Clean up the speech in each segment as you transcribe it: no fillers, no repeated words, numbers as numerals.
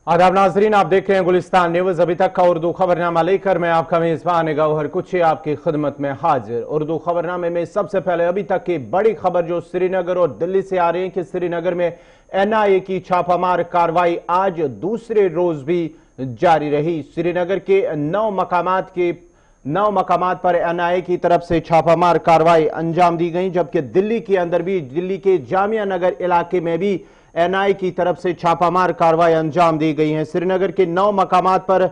आदाब नाजरीन, आप देख रहे हैं गुलिस्तान न्यूज। अभी तक का उर्दू खबरनामा लेकर मैं आपका मेजबान गौहर कुछी आपकी खिदमत में हाजिर। उर्दू खबरनामे में सबसे पहले अभी तक की बड़ी खबर जो श्रीनगर और दिल्ली से आ रही है कि श्रीनगर में एनआईए की छापामार कार्रवाई आज दूसरे रोज भी जारी रही। श्रीनगर के 9 मकामात पर एनआईए की तरफ से छापामार कार्रवाई अंजाम दी गई, जबकि दिल्ली के अंदर भी दिल्ली के जामिया नगर इलाके में भी एनआईए की तरफ से छापामार कार्रवाई अंजाम दी गई है। श्रीनगर के 9 मकामात पर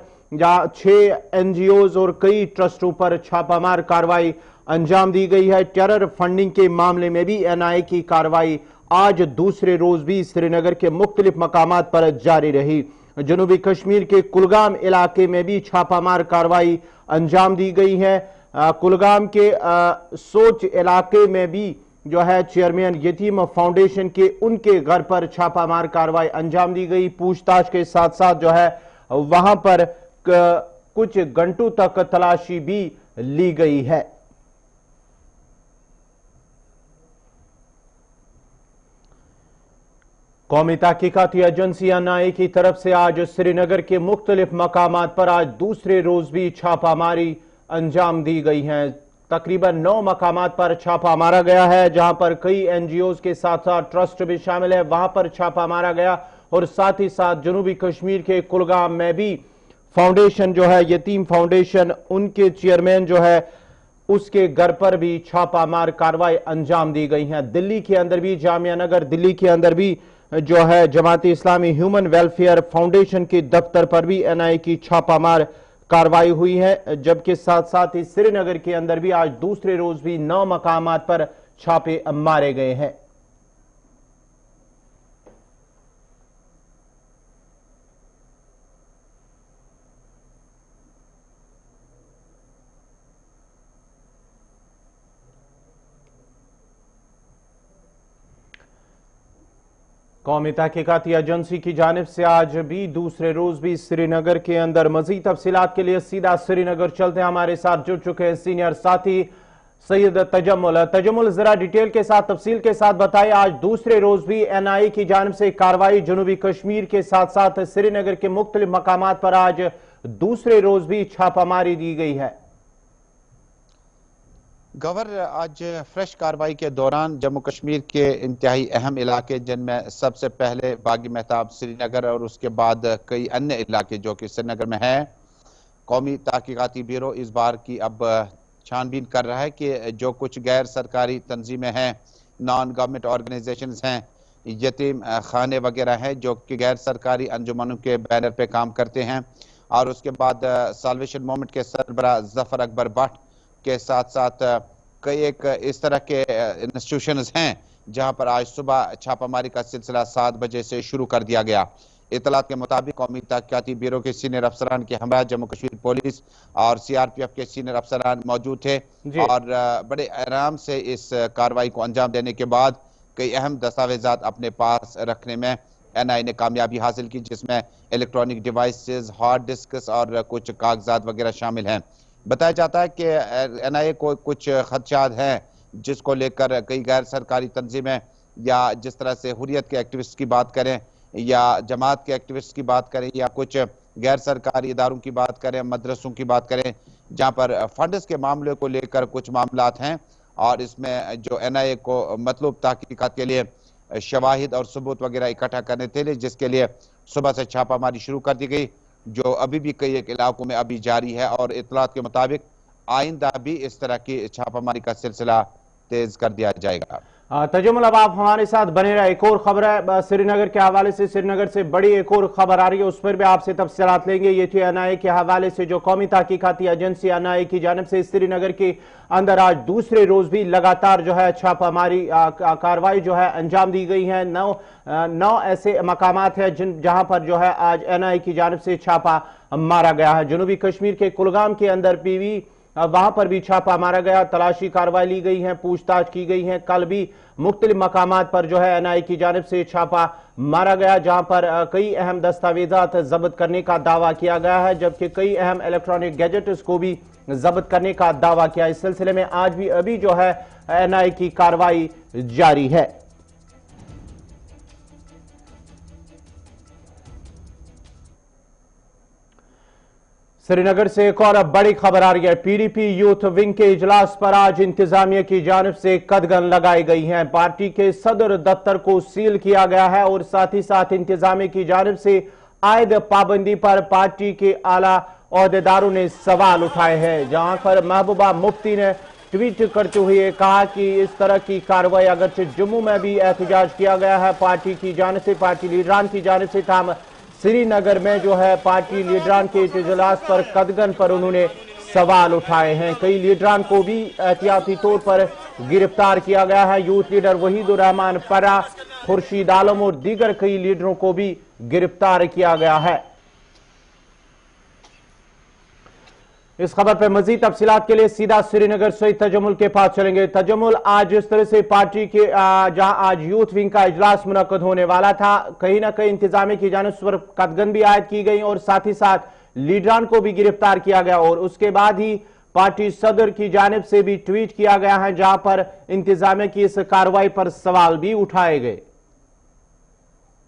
6 एनजीओज और कई ट्रस्टों पर छापामार कार्रवाई अंजाम दी गई है। टेरर फंडिंग के मामले में भी एनआईए की कार्रवाई आज दूसरे रोज भी श्रीनगर के मुख्तलिफ मकामात पर जारी रही। जनूबी कश्मीर के कुलगाम इलाके में भी छापामार कार्रवाई अंजाम दी गई है। कुलगाम के सोच इलाके में भी जो है चेयरमैन यतीम फाउंडेशन के उनके घर पर छापामार कार्रवाई अंजाम दी गई। पूछताछ के साथ साथ जो है वहां पर कुछ घंटों तक तलाशी भी ली गई है। कौमी तहकीकाती एजेंसी एनआईए की तरफ से आज श्रीनगर के मुख्तलिफ मकामात पर आज दूसरे रोज भी छापामारी अंजाम दी गई है। तकरीबन 9 मकामात पर छापा मारा गया है, जहां पर कई एनजीओज के साथ साथ ट्रस्ट भी शामिल है, वहां पर छापा मारा गया। और साथ ही साथ जनूबी कश्मीर के कुलगाम में भी फाउंडेशन जो है यतीम फाउंडेशन, उनके चेयरमैन जो है उसके घर पर भी छापा मार कार्रवाई अंजाम दी गई है। दिल्ली के अंदर भी जामिया नगर दिल्ली के अंदर भी जो है Jamaat Islami human welfare foundation के दफ्तर पर भी एनआईए की छापामार कार्रवाई हुई है, जबकि साथ साथ ही श्रीनगर के अंदर भी आज दूसरे रोज भी 9 मकामात पर छापे मारे गए हैं। कौमी तहकीकाती एजेंसी की जानिब से आज भी दूसरे रोज भी श्रीनगर के अंदर मजीद तफसीलात के लिए सीधा श्रीनगर चलते हैं। हमारे साथ जुड़ चुके हैं सीनियर साथी सैयद तजम्मुल। तजम्मुल, जरा डिटेल के साथ तफसील के साथ बताइए, आज दूसरे रोज भी एनआईए की जानिब से कार्रवाई जनूबी कश्मीर के साथ साथ श्रीनगर के मुख्तलिफ मकामात पर आज दूसरे रोज भी छापामारी दी गई है। गवर्नर, आज फ्रेश कार्रवाई के दौरान जम्मू कश्मीर के इंतहाई अहम इलाके, जिनमें सबसे पहले बागी महताब श्रीनगर और उसके बाद कई अन्य इलाके जो कि श्रीनगर में हैं, कौमी तहकीकाती ब्यूरो इस बार की अब छानबीन कर रहा है कि जो कुछ गैर सरकारी तंजीमें हैं, नॉन गवर्नमेंट ऑर्गेनाइजेशंस हैं, यतीम खाने वगैरह हैं जो कि गैर सरकारी अंजुमनों के बैनर पे काम करते हैं, और उसके बाद साल्वेशन मूवमेंट के सरबराह जफर अकबर भट्ट के साथ साथ कई एक इस तरह के इंस्टीट्यूशंस हैं जहां पर आज सुबह छापामारी का सिलसिला 7 बजे से शुरू कर दिया गया। इतलात के मुताबिक कौमी तहकीकाती ब्यूरो के सीनियर अफसरान के हमरा जम्मू कश्मीर पुलिस और सीआरपीएफ के सीनियर अफसरान मौजूद थे और बड़े आराम से इस कार्रवाई को अंजाम देने के बाद कई अहम दस्तावेजात अपने पास रखने में एनआईए ने कामयाबी हासिल की, जिसमें इलेक्ट्रॉनिक डिवाइसेस, हार्ड डिस्क और कुछ कागजात वगैरह शामिल हैं। बताया जाता है कि एनआईए को कुछ खदशात हैं जिसको लेकर कई गैर सरकारी तंजीमें या जिस तरह से हुर्रियत के एक्टिविस्ट की बात करें या जमात के एक्टिविस्ट की बात करें या कुछ गैर सरकारी इदारों की बात करें, मदरसों की बात करें, जहां पर फंड्स के मामले को लेकर कुछ मामलात हैं और इसमें जो एनआईए को मतलूब तहकीकात के लिए शवाहिद और सबूत वगैरह इकट्ठा करने थे, जिसके लिए सुबह से छापामारी शुरू कर दी गई, जो अभी भी कई एक इलाकों में अभी जारी है और इतलात के मुताबिक आइंदा भी इस तरह की छापामारी का सिलसिला तेज कर दिया जाएगा। तजम्मुल, अब आप हमारे साथ बने रहे। एक और खबर है श्रीनगर के हवाले से, श्रीनगर से बड़ी एक और खबर आ रही है, उस पर भी आपसे तफसीलात लेंगे। ये थी एनआईए के हवाले से जो कौमी तहकीकाती एजेंसी एनआईए की जानिब से श्रीनगर के अंदर आज दूसरे रोज भी लगातार जो है छापामारी कार्रवाई जो है अंजाम दी गई है। 9 ऐसे मकामात है जहां पर जो है आज एनआईए की जानिब से छापा मारा गया है। जनूबी कश्मीर के कुलगाम के अंदर भी वहां पर भी छापा मारा गया, तलाशी कार्रवाई ली गई है, पूछताछ की गई है। कल भी मुख्तलिफ मकामात पर जो है एनआईए की जानिब से छापा मारा गया, जहां पर कई अहम दस्तावेजात जब्त करने का दावा किया गया है, जबकि कई अहम इलेक्ट्रॉनिक गैजेट्स को भी जब्त करने का दावा किया। इस सिलसिले में आज भी अभी जो है एनआईए की कार्रवाई जारी है। श्री नगर से एक और बड़ी खबर आ रही है। पीडीपी यूथ विंग के इजलास पर आज इंतजामिया की जानिब से कदगन लगाई गई हैं। पार्टी के सदर दफ्तर को सील किया गया है और साथ ही साथ इंतजामिया की जानिब से आयद पाबंदी पर पार्टी के आला ओहदेदारों ने सवाल उठाए हैं, जहां पर महबूबा मुफ्ती ने ट्वीट करते हुए कहा कि इस तरह की कार्रवाई अगरचे जम्मू में भी एहतजाज किया गया है पार्टी की जानिब से, पार्टी लीडरान की जानिब से, ताम श्रीनगर में जो है पार्टी लीडरान के इजलास पर कदगन पर उन्होंने सवाल उठाए हैं। कई लीडरान को भी एहतियाती तौर पर गिरफ्तार किया गया है। यूथ लीडर वहीदुर रहमान परा, खुर्शीद आलम और दीगर कई लीडरों को भी गिरफ्तार किया गया है। इस खबर पर मजीद तफसीलात के लिए सीधा श्रीनगर से तजमुल के पास चलेंगे। तजमुल, आज इस तरह से पार्टी के जहां आज यूथ विंग का इजलास मुनक्कद होने वाला था, कहीं ना कहीं इंतजामिया की जानिब पर कदगन भी आयद की गई और साथ ही साथ लीडरान को भी गिरफ्तार किया गया और उसके बाद ही पार्टी सदर की जानिब से भी ट्वीट किया गया है, जहां पर इंतजामिया की इस कार्रवाई पर सवाल भी उठाए गए।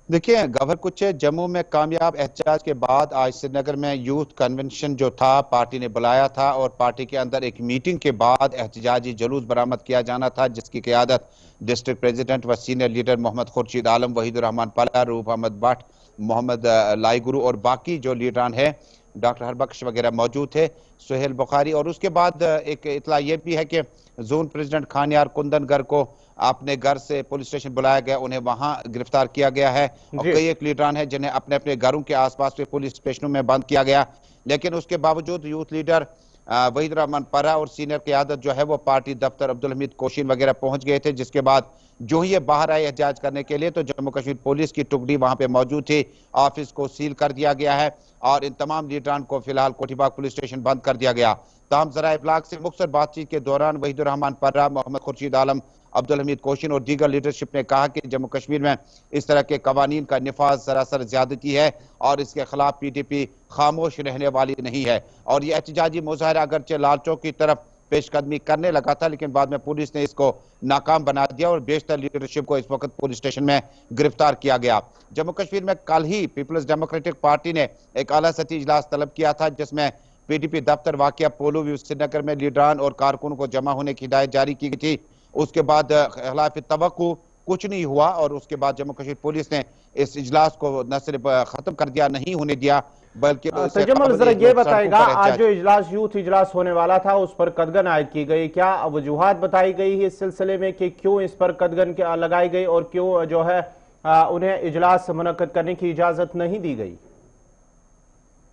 देखिए, गवर कुछ जम्मू में कामयाब एहतजाज के बाद आज श्रीनगर में यूथ कन्वेंशन जो था पार्टी ने बुलाया था और पार्टी के अंदर एक मीटिंग के बाद एहतजाजी जुलूस बरामद किया जाना था, जिसकी क़यादत डिस्ट्रिक्ट प्रेसिडेंट व सीनियर लीडर मोहम्मद खुर्शीद आलम, वहीदुर रहमान पला, रूफ अहमद भट्ट, मोहम्मद लाइगुरु और बाकी जो लीडरान है डॉक्टर हरबख्श वगैरह मौजूद थे, सुहेल बुखारी। और उसके बाद एक इतला ये भी है कि जोन प्रेसिडेंट खानियार कुंदनगर को अपने घर से पुलिस स्टेशन बुलाया गया, उन्हें वहां गिरफ्तार किया गया है और कई एक लीडरान है जिन्हें अपने अपने घरों के आसपास के पुलिस स्टेशनों में बंद किया गया। लेकिन उसके बावजूद यूथ लीडर वहीदुर रहमान परा और सीनियर क़यादत जो है वो पार्टी दफ्तर अब्दुल हमीद कोशीन वगैरह पहुंच गए थे, जिसके बाद जो ही ये बाहर आए एहतजाज करने के लिए तो जम्मू कश्मीर पुलिस की टुकड़ी वहां पे मौजूद थी। ऑफिस को सील कर दिया गया है और इन तमाम लीडरान को फिलहाल कोठीबाग पुलिस स्टेशन बंद कर दिया गया। ताहम ज़राए इब्लाग से मुख्तसर बातचीत के दौरान वहीदुर रहमान परा, मोहम्मद खुर्शीद आलम, अब्दुल हमीद कोशीन और दीगर लीडरशिप ने कहा कि जम्मू कश्मीर में इस तरह के कवानीन का निफाज सरासर ज्यादती है और इसके खिलाफ पीडीपी खामोश रहने वाली नहीं है। और ये एहतजाजी मुजाहरा अगरचे लाल चौक की तरफ पेशकदमी करने लगा था, लेकिन बाद में पुलिस ने इसको नाकाम बना दिया और बेशतर लीडरशिप को इस वक्त पुलिस स्टेशन में गिरफ्तार किया गया। जम्मू कश्मीर में कल ही पीपल्स डेमोक्रेटिक पार्टी ने एक आला सतही इजलास तलब किया था, जिसमें पीडीपी दफ्तर वाक़िया पोलो व्यू श्रीनगर में लीडरान और कारकुनों को जमा होने की हिदायत जारी की गई थी। उसके बाद खिलाफ तवक्को कुछ नहीं हुआ और उसके बाद जम्मू कश्मीर पुलिस ने इस इजलास को न सिर्फ खत्म कर दिया, नहीं होने दिया, बल्कि तजमुल जरा ये बताएगा, आज जो इजलास यूथ इजलास होने वाला था उस पर कदगन आयद की गई, क्या वजूहात बताई गई है इस सिलसिले में कि क्यों इस पर कदगन लगाई गई और क्यों जो है उन्हें इजलास मुनक्कद करने की इजाजत नहीं दी गई?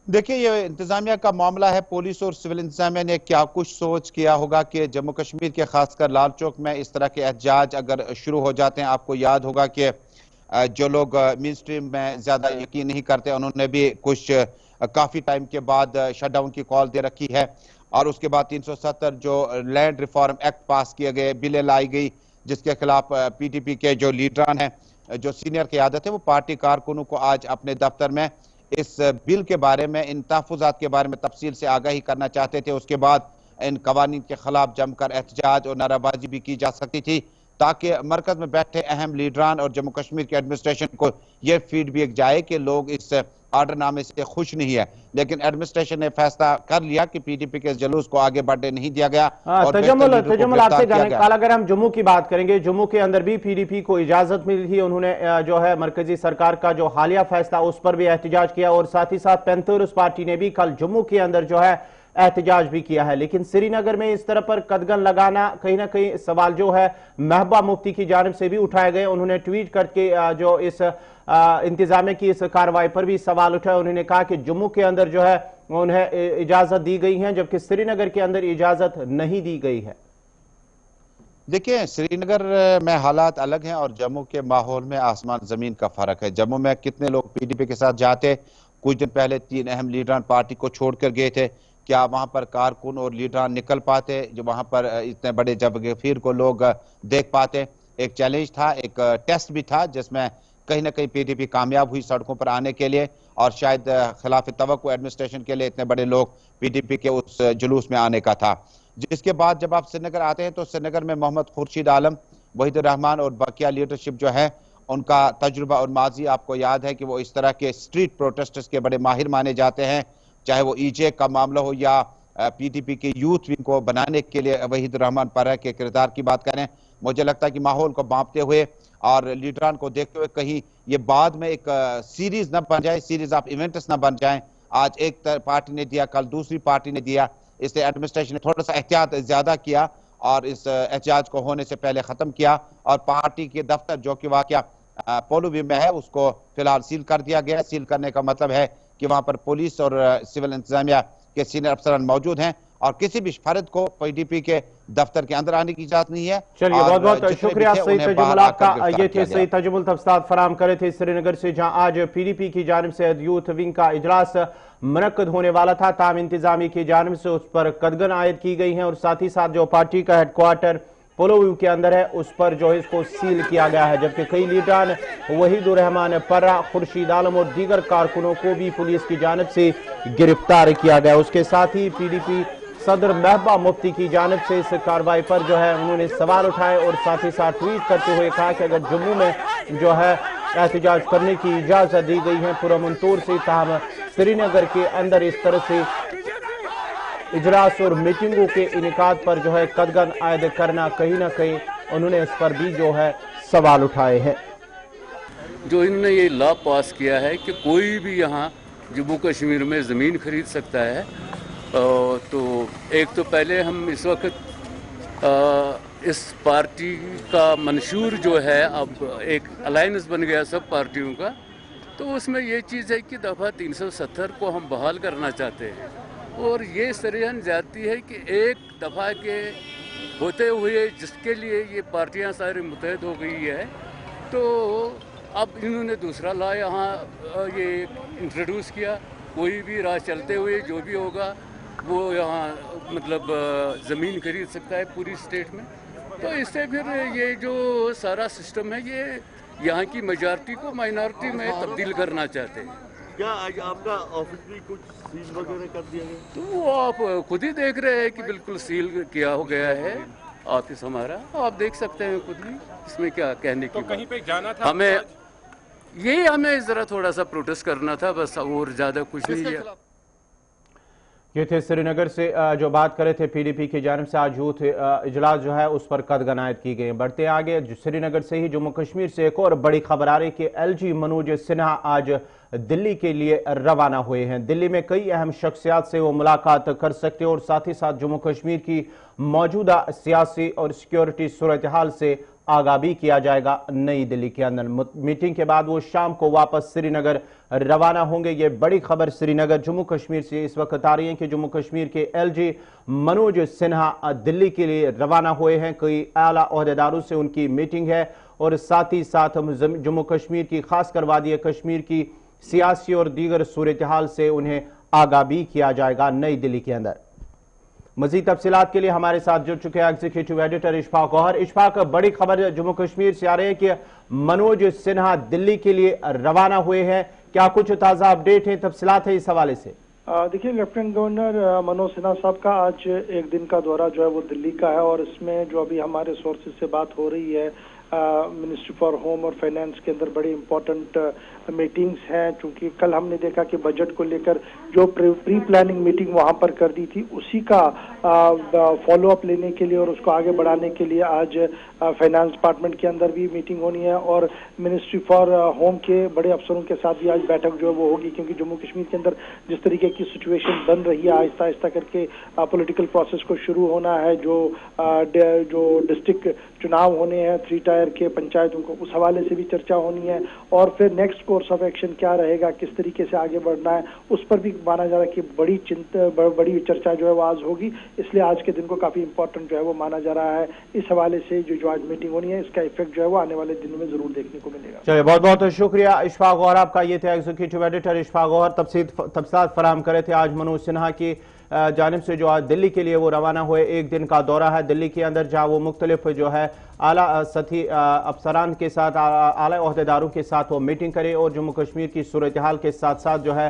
देखिए, ये इंतजामिया का मामला है। पुलिस और सिविल इंतजामिया ने क्या कुछ सोच किया होगा कि जम्मू कश्मीर के खासकर लाल चौक में इस तरह के एहतजाज अगर शुरू हो जाते हैं। आपको याद होगा कि जो लोग मेन स्ट्रीम में ज्यादा यकीन नहीं करते, उन्होंने भी कुछ काफी टाइम के बाद शटडाउन की कॉल दे रखी है और उसके बाद 370 जो लैंड रिफॉर्म एक्ट पास किए गए, बिलें लाई गई, जिसके खिलाफ पीडीपी के जो लीडरान हैं, जो सीनियर क़यादत है, वो पार्टी कारकुनों को आज अपने दफ्तर में इस बिल के बारे में, इन तहफ़्फ़ुज़ात के बारे में तफसील से आगाही करना चाहते थे। उसके बाद इन कवानीन के खिलाफ जमकर एहतजाज और नाराबाजी भी की जा सकती थी, ताकि मरकज में बैठे अहम लीडरान और जम्मू कश्मीर के एडमिनिस्ट्रेशन को यह फीडबैक जाए कि लोग इस आर्डरनामे से खुश नहीं है। लेकिन एडमिनिस्ट्रेशन ने फैसला कर लिया कि पीडीपी के जुलूस को आगे बढ़ने नहीं दिया गया। तजमुल आपसे जाने कल अगर हम जम्मू की बात करेंगे, जम्मू के अंदर भी पीडीपी को इजाजत मिली थी, उन्होंने जो है मरकजी सरकार का जो हालिया फैसला उस पर भी एहतजाज किया और साथ ही साथ पैंथर्स पार्टी ने भी कल जम्मू के अंदर जो है एहतजाज भी किया है। लेकिन श्रीनगर में इस तरह पर कदगन लगाना कहीं ना कहीं सवाल जो है महबूबा मुफ्ती की जानिब से भी उठाए गए। उन्होंने ट्वीट करके जो इस इंतजामिया की इस कार्रवाई पर भी सवाल उठाए। उन्होंने कहा कि जम्मू के अंदर जो है उन्हें इजाजत दी गई है, जबकि श्रीनगर के अंदर इजाजत नहीं दी गई है। देखिए, श्रीनगर में हालात अलग हैं और जम्मू के माहौल में आसमान जमीन का फर्क है। जम्मू में कितने लोग पीडीपी के साथ जाते, कुछ दिन पहले 3 अहम लीडरान पार्टी को छोड़कर गए थे, क्या वहां पर कारकुन और लीडरान निकल पाते, जो वहां पर इतने बड़े जबगीर को लोग देख पाते? एक चैलेंज था, एक टेस्ट भी था, जिसमें कहीं ना कहीं पीडीपी कामयाब हुई सड़कों पर आने के लिए और शायद खिलाफ तवक्को एडमिनिस्ट्रेशन के लिए इतने बड़े लोग पीडीपी के उस जुलूस में आने का था। जिसके बाद जब आप श्रीनगर आते हैं तो श्रीनगर में मोहम्मद खुर्शीद आलम, वहीदुर रहमान और बाकिया लीडरशिप जो है, उनका तजुर्बा और माजी आपको याद है कि वो इस तरह के स्ट्रीट प्रोटेस्टर्स के बड़े माहिर माने जाते हैं। چاہے وہ EJ کا معاملہ ہو یا PDP کے یوتھ ونگ کو بنانے کے لیے وحید الرحمان پرہ کے کردار کی بات کریں. مجھے لگتا ہے کہ ماحول کو بانپتے ہوئے اور لیڈران کو دیکھتے ہوئے کہیں یہ بعد میں ایک سیریز نہ بن جائے, سیریز آف ایونٹس نہ بن جائیں. آج ایک پارٹی نے دیا, کل دوسری پارٹی نے دیا. اس لیے ایڈمنسٹریشن نے تھوڑا سا احتیاط زیادہ کیا اور اس احتجاج کو ہونے سے پہلے ختم کیا, اور پارٹی کے دفتر جو کہ واقعہ پولو ویو میں ہے اس کو فی الحال سیل کر دیا گیا. سیل کرنے کا مطلب ہے کہ وہاں پر پولیس اور سول انتظامیہ کے سینئر افسران موجود ہیں اور کسی بھی فرد کو PDP کے دفتر کے اندر آنے کی اجازت نہیں ہے. چلیے بہت بہت شکریہ سعید تجمل آپ کا. یہ تھے سعید تجمل تفصیلات فراہم کرے تھے سری نگر سے, جہاں آج PDP کی جانب سے یوتھ ونگ کا اجلاس منعقد ہونے والا تھا. تاہم انتظامیہ کی جانب سے اس پر قدغن عائد کی گئی ہیں اور ساتھ ہی ساتھ جو پارٹی کا ہیڈ کوارٹر پولو ویو کے اندر ہے اس پر جو ہے اس کو سیل کیا گیا ہے, جبکہ کئی لیڈران وحید الرحمان پرہ, خورشید عالم اور دیگر کارکنوں کو بھی پولیس کی جانب سے گرفتار کیا گیا. اس کے ساتھ ہی PDP صدر محبوبہ مفتی کی جانب سے اس کارروائی پر جو ہے انہوں نے سوال اٹھائے اور ساتھ ہی ساتھ ٹویٹ کرتے ہوئے کہا کہ اگر جموں میں جو ہے احتجاج کرنے کی اجازت دی گئی ہے پرامن طور سے, تاہم سری نگر کے اندر اس طرح سے اجلاس اور میٹنگوں کے انعقاد پر جو ہے قدغن عائد کرنا کہیں نہ کہیں انہوں نے اس پر بھی جو ہے سوال اٹھائے ہیں. جو انہوں نے یہ لا پاس کیا ہے کہ کوئی بھی یہاں جموں کشمیر میں زمین خرید سکتا ہے, تو ایک تو پہلے ہم اس وقت اس پارٹی کا منشور جو ہے اب ایک الائنس بن گیا سب پارٹیوں کا, تو اس میں یہ چیز ہے کہ دفعہ 370 کو ہم بحال کرنا چاہتے ہیں. اور یہ سرحد زیادتی ہے کہ ایک دفعہ کے ہوتے ہوئے جس کے لیے یہ پارٹیاں ساری متحد ہو گئی ہے, تو اب انہوں نے دوسرا لا یہاں یہ انٹروڈیوس کیا. کوئی بھی راہ چلتے ہوئے جو بھی ہوگا وہ یہاں مطلب زمین خرید سکتا ہے پوری اسٹیٹ میں. تو اس سے پھر یہ جو سارا سسٹم ہے یہ یہاں کی میجارٹی کو مائنارٹی میں تبدیل کرنا چاہتے ہیں. کیا آج آپ کا آفس بھی کچھ سیل وغیرہ کر دیا گیا؟ تو وہ آپ خود ہی دیکھ رہے ہیں کہ بالکل سیل کیا ہو گیا ہے آفس ہمارا, آپ دیکھ سکتے ہیں خود بھی, اس میں کیا کہنے کی. تو کہیں پہ جانا تھا ہمیں ذرا تھوڑا سا پروٹیسٹ کرنا تھا بس, اور زیادہ کچھ نہیں ہے. یہ تھے سری نگر سے جو بات کرے تھے PDP کی جانب سے آج یوتھ اجلاس جو ہے اس پر قدغن عائد کی گئی. بڑھتے آگے سری نگر سے ہی جموں کشمیر سے ایک اور بڑی خبر آ رہی کہ LG منوج سنہا آج دلی کے لیے روانہ ہوئے ہیں. دلی میں کئی اہم شخصیات سے وہ ملاقات کر سکتے اور ساتھ ہی ساتھ جموں کشمیر کی موجودہ سیاسی اور سیکیورٹی صورتحال سے آگاہ بھی کیا جائے گا نئی دلی کے اندر. میٹنگ کے بعد وہ شام کو واپس سری نگر روانہ ہوں گے. یہ بڑی خبر سری نگر جموں کشمیر سے اس وقت آ رہی ہے کہ جموں کشمیر کے LG منوج سنہا دلی کے لیے روانہ ہوئے ہیں. کئی اعلیٰ عہدیداروں سے ان کی میٹنگ ہے اور ساتھ ہی ساتھ جموں کشمیر کی خاص کر وادی کشمیر کی سیاسی اور دیگر صورتحال سے انہیں آگاہ بھی کیا جائے گا نئی دلی کے اندر. مزید تفصیلات کے لیے ہمارے ساتھ جڑ چکے ہیں ایگزیکٹو ایڈیٹر اشفاق گوہر. اشفاق, بڑی خبر جموں کشمیر سے آ رہی ہے کہ منوج سنہا دلی کے لیے روانہ ہوئے ہیں. کیا کچھ تازہ اپڈیٹ ہیں, تفصیلات ہیں اس حوالے سے؟ دیکھیے, لیفٹیننٹ گورنر منوج سنہا صاحب کا آج ایک دن کا دورہ جو ہے وہ دلی کا ہے, اور اس میں جو ابھی ہمارے سورسز سے بات ہو رہی ہے منسٹری فار ہوم اور فائنانس کے اندر بڑی امپورٹنٹ میٹنگز ہیں, چونکہ کل ہم نے دیکھا کہ بجٹ کو لے کر جو پری پلاننگ میٹنگ وہاں پر کر دی تھی اسی کا فالو اپ لینے کے لیے اور اس کو آگے بڑھانے کے لیے آج فائنانس ڈپارٹمنٹ کے اندر بھی میٹنگ ہونی ہے, اور منسٹری فار ہوم کے بڑے افسروں کے ساتھ بھی آج بیٹھک جو ہے وہ ہوگی, کیونکہ جموں کشمیر کے اندر جس طریقے کی سچویشن بن رہی ہے آہستہ آہستہ کر کے پولیٹیکل پروسیس کو شروع ہونا ہے, جو ڈسٹرکٹ چناؤ ہونے ہیں 3 ٹائر کے پنچایتوں کو, اس حوالے سے بھی چرچا ہونی ہے, اور پھر نیکسٹ کورس آف ایکشن کیا رہے گا, کس طریقے سے آگے بڑھنا ہے, اس پر بھی مانا جا رہا ہے کہ بڑی چرچا جو ہے وہ آج ہوگی. اس لیے آج کے دن کو کافی امپورٹنٹ جو ہے وہ مانا جا رہا ہے. اس حوالے سے جو آج میٹنگ ہونی ہے اس کا ایفیکٹ جو ہے وہ آنے والے دنوں میں ضرور دیکھنے کو ملے گا. چلیے, بہت بہت شکریہ اشفاق گوہر آپ کا. یہ تھے ایگزیکٹو ایڈیٹر اشفاق گوہر, تفصیلات فراہم کرے تھے. آج منوج سنہا کی جانب سے جو آج دلی کے لیے وہ روانہ ہوئے, ایک دن کا دورہ ہے دلی کے اندر, جہاں وہ مختلف جو ہے اعلیٰ سطحی افسران کے ساتھ اعلیٰ عہدیداروں کے ساتھ وہ میٹنگ کرے اور جموں کشمیر کی صورتحال کے ساتھ ساتھ جو ہے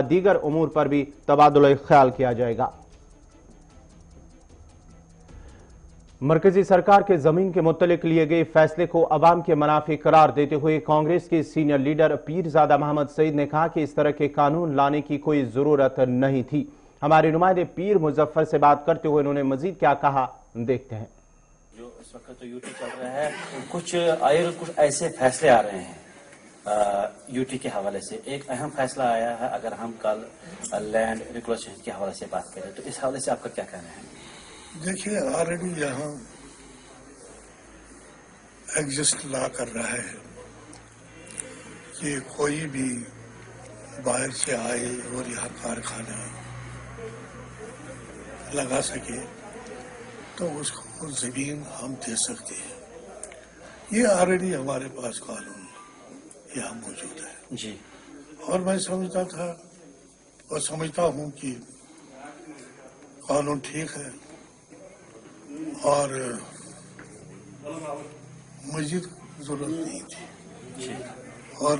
دیگر امور پر بھی تبادلہ خیال کیا جائے گا. मरकजी सरकार के जमीन के मुतल्लिक लिए गए फैसले को अवाम के मुनाफे करार देते हुए कांग्रेस के सीनियर लीडर पीरजादा मोहम्मद सईद ने कहा कि इस तरह के कानून लाने की कोई जरूरत नहीं थी। हमारे नुमाइंदे पीर मुजफ्फर से बात करते हुए उन्होंने मजीद क्या कहा, देखते हैं। जो इस वक्त तो यूटी चल रहा है, कुछ ऐसे फैसले आ रहे हैं यूटी के हवाले से। एक अहम फैसला आया है, अगर हम कल लैंड रिक्लोसेशन के हवाले से बात करें तो इस हवाले से आपका क्या कहना है? देखिए, ऑलरेडी यहाँ एग्जिस्ट ला कर रहा है कि कोई भी बाहर से आए और यहाँ कारखाना लगा सके तो उसको जमीन हम दे सकते हैं। ये ऑलरेडी हमारे पास कानून यहाँ मौजूद है जी। और मैं समझता था और समझता हूँ कि कानून ठीक है और मस्जिद जरूरत नहीं थी। और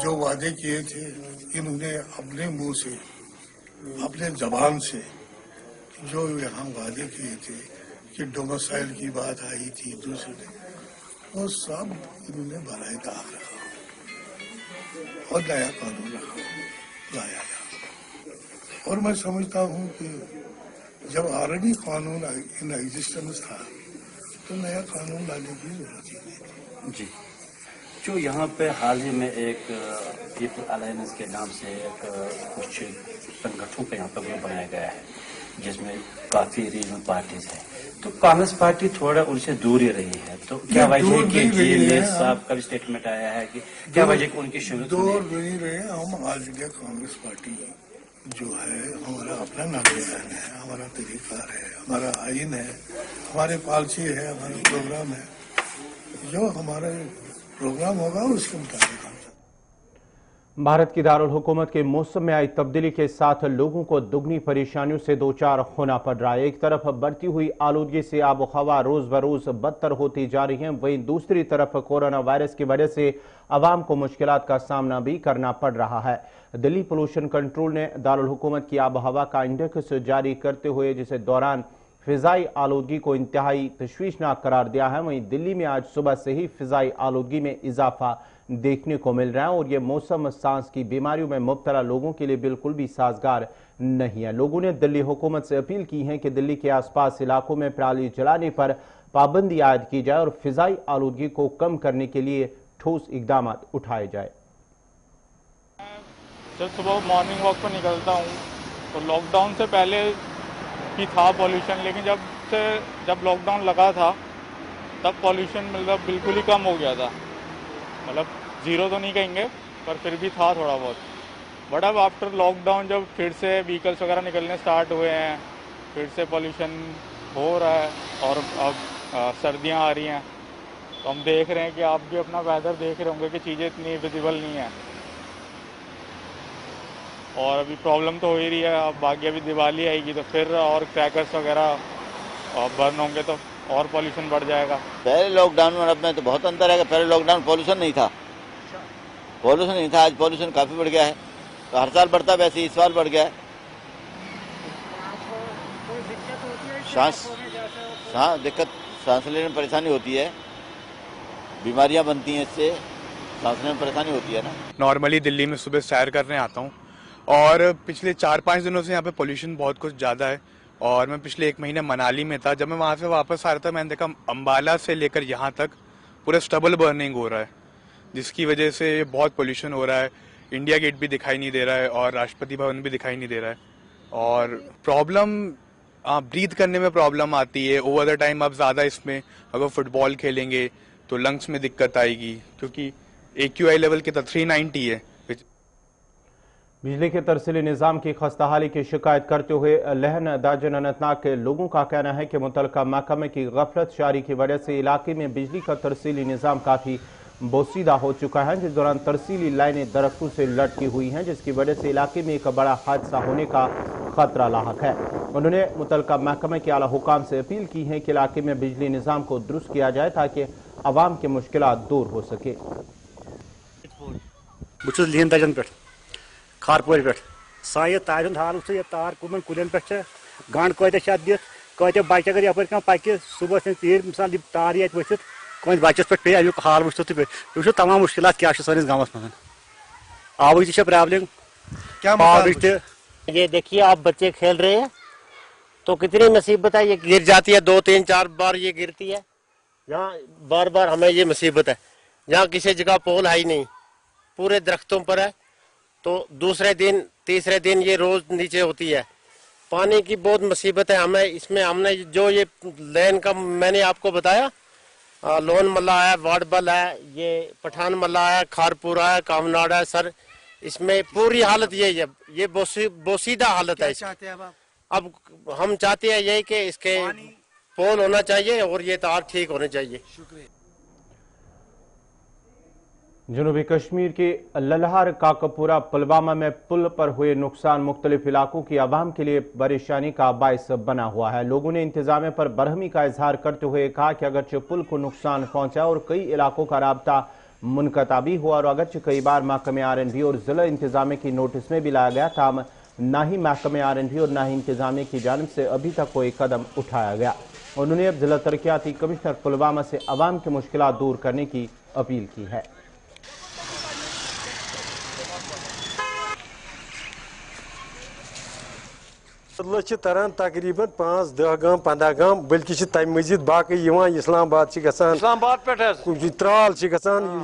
जो वादे किए थे इन्होंने अपने मुंह से, अपने जबान से जो यहाँ वादे किए थे कि डोमिसाइल की बात आई थी दूसरे, वो सब इन्होंने बराए दाग रखा और नया कानून लाया गया। और मैं समझता हूँ कि जब ऑलरेडी कानून इन एग्जिस्टेंस था तो नया कानून लाने की जरूरत ही नहीं थी। जी। जो यहाँ पे हाल ही में एक पीपल अलायंस के नाम से एक कुछ संगठनों का यहाँ पर ग्रुप बनाया गया है जिसमें काफी रीजनल पार्टीज है, तो कांग्रेस पार्टी थोड़ा उनसे दूर ही रही है। तो क्या वजह कि जी साहब का भी स्टेटमेंट आया है कि क्या वजह कि उनकी शुरू दूर नहीं रहे? हम ऑल इंडिया कांग्रेस पार्टी जो है हमारा अपना नागरिकन है, हमारा तरीका है, हमारा आइन है, हमारे पॉलिसी है, हमारा प्रोग्राम है। जो हमारा प्रोग्राम होगा उसके मुताबिक हम। भारत की दारुल हुकूमत के मौसम में आई तब्दीली के साथ लोगों को दुगनी परेशानियों से दो चार होना पड़ रहा है। एक तरफ बढ़ती हुई आलूदगी से आब हवा रोज बरोज बदतर होती जा रही है, वहीं दूसरी तरफ कोरोना वायरस की वजह से आवाम को मुश्किलात का सामना भी करना पड़ रहा है। दिल्ली पोल्यूशन कंट्रोल ने दारुल हुकूमत की आब हवा का इंडेक्स जारी करते हुए जिसे दौरान फिजाई आलूदगी को इंतहाई तशवीशनाक करार दिया है। वहीं दिल्ली में आज सुबह से ही फिजाई आलूदगी में इजाफा देखने को मिल रहा है और ये मौसम सांस की बीमारियों में मुब्तला लोगों के लिए बिल्कुल भी साजगार नहीं है। लोगों ने दिल्ली हुकूमत से अपील की है कि दिल्ली के आसपास इलाकों में पराली जलाने पर पाबंदी आयद की जाए और फिजाई आलूदगी को कम करने के लिए ठोस इकदाम उठाए जाए। जब सुबह मॉर्निंग वॉक पर निकलता हूँ तो लॉकडाउन से पहले भी था पॉल्यूशन, लेकिन जब लॉकडाउन लगा था तब पॉल्यूशन मतलब बिल्कुल ही कम हो गया था। मतलब जीरो तो नहीं कहेंगे पर फिर भी था थोड़ा बहुत। बट अब आफ्टर लॉकडाउन जब फिर से व्हीकल्स वगैरह निकलने स्टार्ट हुए हैं, फिर से पॉल्यूशन हो रहा है और अब सर्दियां आ रही हैं तो हम देख रहे हैं कि आप भी अपना वेदर देख रहे होंगे कि चीज़ें इतनी विजिबल नहीं है और अभी प्रॉब्लम तो हो ही रही है। अब बाकी अभी दिवाली आएगी तो फिर और क्रैकर्स वगैरह बर्न होंगे तो और पॉल्यूशन बढ़ जाएगा। पहले लॉकडाउन में अब में तो बहुत अंतर है। पहले लॉकडाउन पॉल्यूशन नहीं था, आज पॉल्यूशन काफ़ी बढ़ गया है। तो हर साल बढ़ता, वैसे इस साल बढ़ गया है। दिक्कत सांस लेने में परेशानी होती है, बीमारियां बनती हैं, इससे सांस लेने में परेशानी होती है ना। नॉर्मली दिल्ली में सुबह सैर करने आता हूँ और पिछले 4-5 दिनों से यहाँ पे पोल्यूशन बहुत कुछ ज़्यादा है। और मैं पिछले 1 महीने मनाली में था, जब मैं वहाँ से वापस आ रहा था मैंने देखा अम्बाला से लेकर यहाँ तक पूरा स्टबल बर्निंग हो रहा है, जिसकी वजह से बहुत पोल्यूशन हो रहा है। इंडिया गेट भी दिखाई नहीं दे रहा है और राष्ट्रपति भवन भी दिखाई नहीं दे रहा है। और प्रॉब्लम ब्रीथ करने में प्रॉब्लम आती है ओवर द टाइम। अब ज़्यादा इसमें अगर फुटबॉल खेलेंगे तो लंग्स में दिक्कत आएगी, क्योंकि AQI लेवल के तो 390 है। बिजली के तरसीली निज़ाम की खस्ताहाली की शिकायत करते हुए लहन दाजन अनंतनाग के लोगों का कहना है कि मुतलका महकमे की गफलत शारी की वजह से इलाके में बिजली का तरसीली निज़ाम काफ़ी बोसीदा हो चुका है, जिस दौरान तरसीली लाइनें दरख्तों से लटकी हुई हैं, जिसकी वजह से इलाके में एक बड़ा हादसा होने का खतरा लाहक है। उन्होंने मुतलका महकमे के आला हुकाम से अपील की है कि इलाके में बिजली निज़ाम को दुरुस्त किया जाए ताकि आवाम की मुश्किलात दूर हो सके। खारपोर पे सा ये तार हाल ये तार कुमन कुलियन पे गंड कत दिख कत बच्चे अगर यप पकि सुबह तीर मिसाल तार ये वथित कौन बच्चस पे अमुक हाल वो तो तमाम मुश्किल क्या सानिस गाँव मज आबक ती प्रॉब्लम ये देखिए आप बच्चे खेल रहे हैं तो कितनी मुसीबत है, ये गिर जाती है 2-3-4 बार ये गिरती है, यहाँ बार बार हमें ये मुसीबत है, यहाँ किसी जगह पोल है ही नहीं, पूरे दरख्तों पर है, तो दूसरे दिन तीसरे दिन ये रोज नीचे होती है। पानी की बहुत मुसीबत है हमें, इसमें हमने जो ये लेन का मैंने आपको बताया, लोन मल्ला है, वार्डबल है, ये पठान मल्ला है, खारपुरा है, कामनाड़ है, सर इसमें पूरी हालत यही है, ये बोसीदा हालत है। अब हम चाहते हैं यही कि इसके पोल होना चाहिए और ये तार ठीक होने चाहिए। जनूबी कश्मीर के ललहार काकपुरा पुलवामा में पुल पर हुए नुकसान मुख्तलिफ इलाकों की आवाम के लिए परेशानी का बायस बना हुआ है। लोगों ने इंतजामिया पर बरहमी का इजहार करते हुए कहा कि अगरचे पुल को नुकसान पहुंचा और कई इलाकों का राब्ता मुनक़ता भी हुआ और अगरचे कई बार महकमे RNB और जिला इंतजामिया की नोटिस में भी लाया गया था, ना ही महकमे RNB और ना ही इंतजामिया की जानिब से अभी तक कोई कदम उठाया गया। उन्होंने अब जिला तरक्याती कमिश्नर पुलवामा से आवाम की मुश्किलात दूर करने की अपील की है। तरह तकरीबन 5-10 गांव 15 गांव बल्कि तम मजीद बाकी इस्लामाबाद गसान त्राल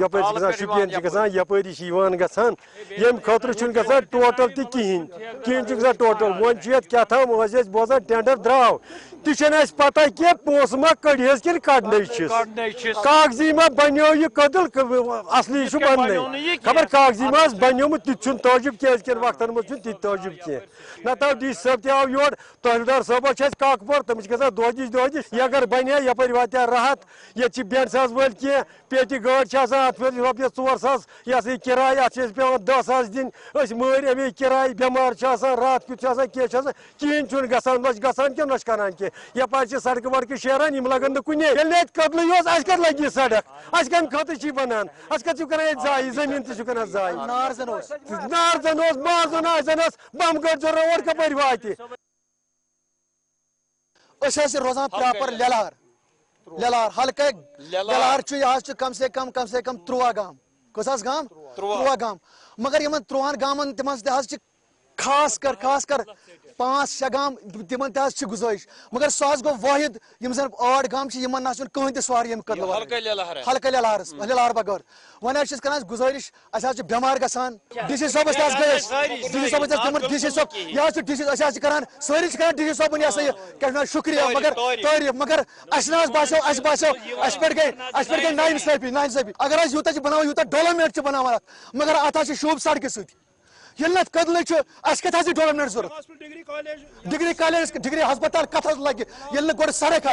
यपर शुपियन यपरी गसान यम खतर गसान टोटल कहें टोटल वन क्या था बोजान टेंडर द्राव तह पता कह पोस मा कड़ कि कड़न कागजी मा बनो यह कदल असली बन खबर कागजी मा बनोमुत तुम तजुब क्या वक्तन मज तजुब कह न तो डी सब तव योर तहसीलदार साहब काकपुर तमिस ग दोदिश यह अगर बन यपर वा राहत ये बेन सास वल कह पेटी गाड़ अत रोपये 4 सास यह किराय अत पे 10 सास दिन मर अमे किराय बेमार रात कुछ कहें गसान गसान क्या करान कह यपर सड़क वड़क शेरान लगन कुन कदल कत लगी सड़क कम खतर बनान कत जाय जमीन तक जाय नार जन माजन बम गढ़ रोड कपर वात रोजान प्रॉपर ललहार हल्के ललहार यह कम से कम 13 गाम कस गाम 13 गाम मगर इन 13 गामन तम खास कर 5-6 गाम तिम गुजारिश मगर सह गो वाहिद जन 8 गाम ना कहें सवारी हल्के ललहार बगैर वन कर गुजारिश बेमार गसान DC साहब गए DC साहब यह DC करान सारी कर DC साहब यह क्या शुक्रिया मगर तारीफ मगर बासो पे गई नाइंसाफी अगर यूत बना यूत डेवलपमेंट बना मगर अत शोब सड़क सत कदल डेवलपमेंट जरूरत डिग्री कॉलेज डिग्री हस्पताल कत लगे गो सड़क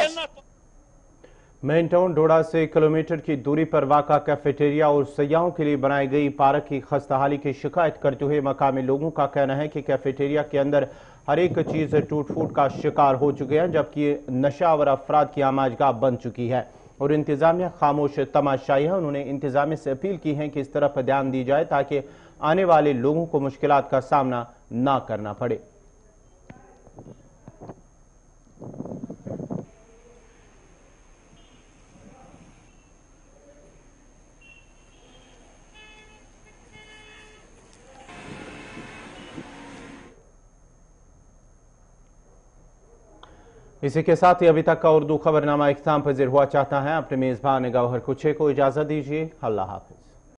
मेन टाउन डोडा से किलोमीटर की दूरी पर वाक़ा कैफेटेरिया और सयाहों के लिए बनाई गई पार्क की खस्ताहाली की शिकायत करते हुए मकामी लोगों का कहना है कि कैफेटेरिया के अंदर हर एक चीज़ टूट फूट का शिकार हो चुके हैं, जबकि नशावर अफराद की आमाजगाह बन चुकी है और इंतजामिया खामोश तमाशाई है। उन्होंने इंतजामिया से अपील की है कि इस तरफ ध्यान दी जाए ताकि आने वाले लोगों को मुश्किलात का सामना ना करना पड़े। इसी के साथ ही अभी तक का उर्दू खबरनामा इख्तिताम पजीर हुआ। चाहता है अपने मेज़बान गौहर कुछे को इजाज़त दीजिए। अल्लाह हाफिज।